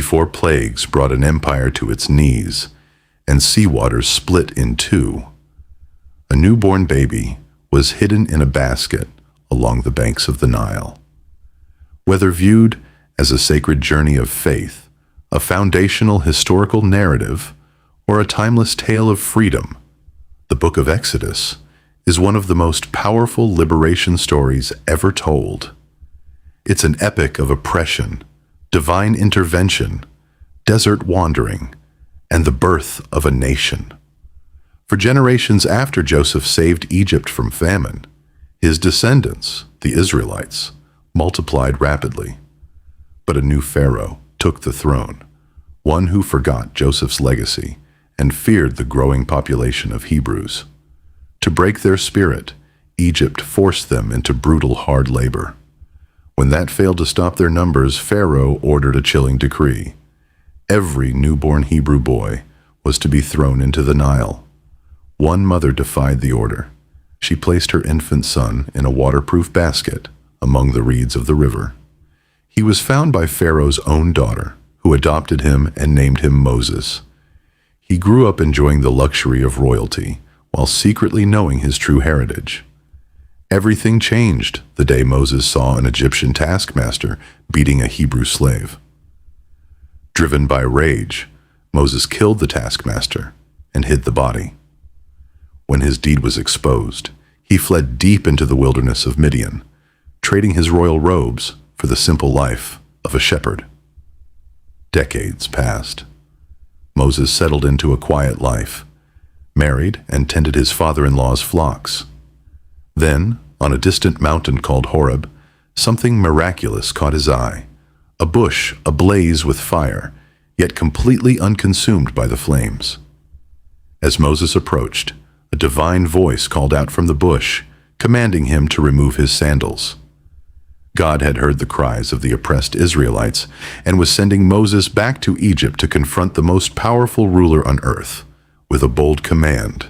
before plagues brought an empire to its knees, and sea waters split in two. A newborn baby was hidden in a basket along the banks of the Nile. Whether viewed as a sacred journey of faith, a foundational historical narrative, or a timeless tale of freedom, the Book of Exodus is one of the most powerful liberation stories ever told. It's an epic of oppression, divine intervention, desert wandering, and the birth of a nation. For generations after Joseph saved Egypt from famine, his descendants, the Israelites, multiplied rapidly. But a new pharaoh took the throne, one who forgot Joseph's legacy and feared the growing population of Hebrews. To break their spirit, Egypt forced them into brutal hard labor. When that failed to stop their numbers, Pharaoh ordered a chilling decree. Every newborn Hebrew boy was to be thrown into the Nile. One mother defied the order. She placed her infant son in a waterproof basket among the reeds of the river. He was found by Pharaoh's own daughter, who adopted him and named him Moses. He grew up enjoying the luxury of royalty, while secretly knowing his true heritage. Everything changed the day Moses saw an Egyptian taskmaster beating a Hebrew slave. Driven by rage, Moses killed the taskmaster and hid the body. When his deed was exposed, he fled deep into the wilderness of Midian, trading his royal robes for the simple life of a shepherd. Decades passed. Moses settled into a quiet life, married and tended his father-in-law's flocks. Then, on a distant mountain called Horeb, something miraculous caught his eye. A bush ablaze with fire, yet completely unconsumed by the flames. As Moses approached, a divine voice called out from the bush, commanding him to remove his sandals. God had heard the cries of the oppressed Israelites and was sending Moses back to Egypt to confront the most powerful ruler on earth with a bold command.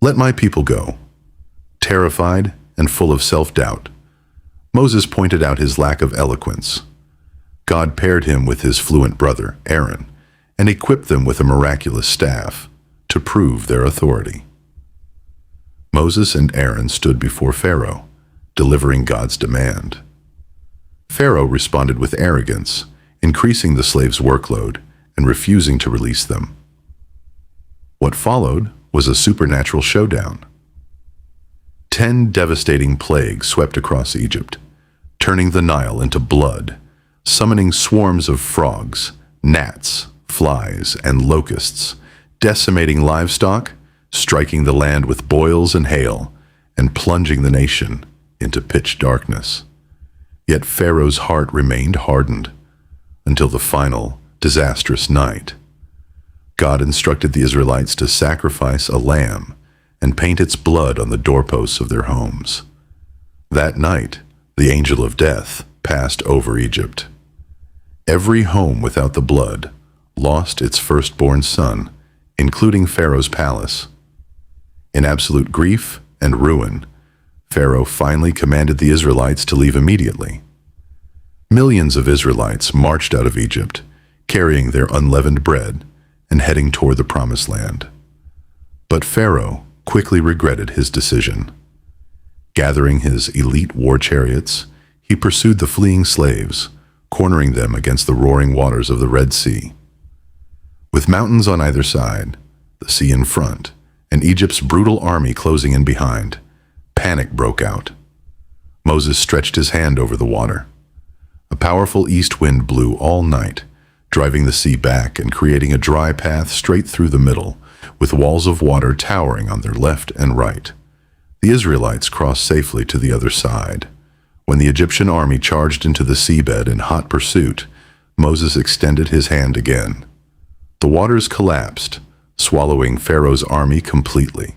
"Let my people go." Terrified and full of self-doubt, Moses pointed out his lack of eloquence. God paired him with his fluent brother, Aaron, and equipped them with a miraculous staff to prove their authority. Moses and Aaron stood before Pharaoh, delivering God's demand. Pharaoh responded with arrogance, increasing the slaves' workload and refusing to release them. What followed was a supernatural showdown. 10 devastating plagues swept across Egypt, turning the Nile into blood, summoning swarms of frogs, gnats, flies, and locusts, decimating livestock, striking the land with boils and hail, and plunging the nation into pitch darkness. Yet Pharaoh's heart remained hardened until the final, disastrous night. God instructed the Israelites to sacrifice a lamb and paint its blood on the doorposts of their homes. That night, the angel of death passed over Egypt. Every home without the blood lost its firstborn son, including Pharaoh's palace. In absolute grief and ruin, Pharaoh finally commanded the Israelites to leave immediately. Millions of Israelites marched out of Egypt, carrying their unleavened bread and heading toward the Promised Land. But Pharaoh quickly regretted his decision. Gathering his elite war chariots, he pursued the fleeing slaves, cornering them against the roaring waters of the Red Sea. With mountains on either side, the sea in front, and Egypt's brutal army closing in behind, panic broke out. Moses stretched his hand over the water. A powerful east wind blew all night, driving the sea back and creating a dry path straight through the middle, with walls of water towering on their left and right. The Israelites crossed safely to the other side. When the Egyptian army charged into the seabed in hot pursuit, Moses extended his hand again. The waters collapsed, swallowing Pharaoh's army completely.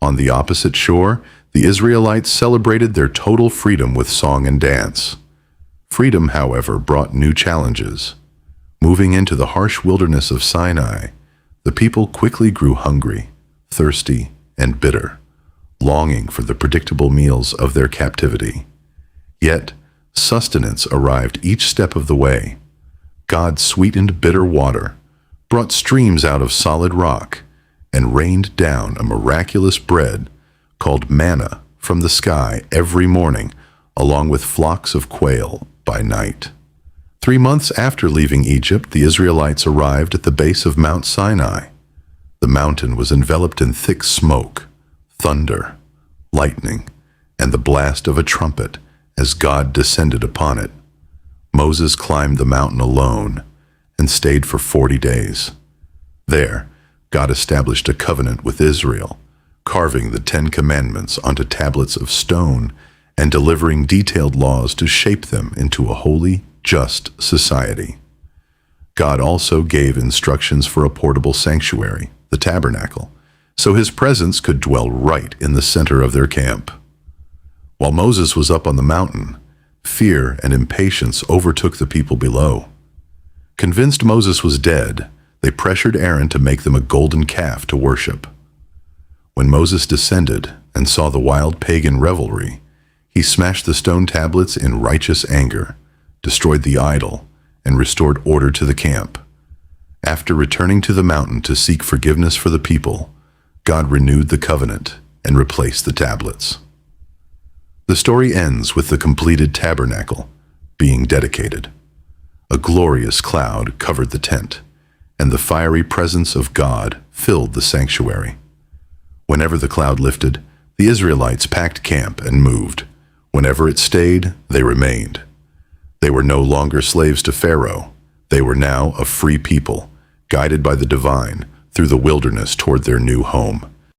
On the opposite shore, the Israelites celebrated their total freedom with song and dance. Freedom, however, brought new challenges. Moving into the harsh wilderness of Sinai, the people quickly grew hungry, thirsty, and bitter, longing for the predictable meals of their captivity. Yet, sustenance arrived each step of the way. God sweetened bitter water, brought streams out of solid rock, and rained down a miraculous bread called manna from the sky every morning, along with flocks of quail by night. 3 months after leaving Egypt, the Israelites arrived at the base of Mount Sinai. The mountain was enveloped in thick smoke, thunder, lightning, and the blast of a trumpet as God descended upon it. Moses climbed the mountain alone and stayed for 40 days. There, God established a covenant with Israel, carving the 10 Commandments onto tablets of stone and delivering detailed laws to shape them into a holy, just society. God also gave instructions for a portable sanctuary, the Tabernacle, so his presence could dwell right in the center of their camp. While Moses was up on the mountain, fear and impatience overtook the people below. Convinced Moses was dead, they pressured Aaron to make them a golden calf to worship. When Moses descended and saw the wild pagan revelry, he smashed the stone tablets in righteous anger, destroyed the idol, and restored order to the camp. After returning to the mountain to seek forgiveness for the people, God renewed the covenant and replaced the tablets. The story ends with the completed tabernacle being dedicated. A glorious cloud covered the tent, and the fiery presence of God filled the sanctuary. Whenever the cloud lifted, the Israelites packed camp and moved. Whenever it stayed, they remained. They were no longer slaves to Pharaoh. They were now a free people, guided by the divine through the wilderness toward their new home.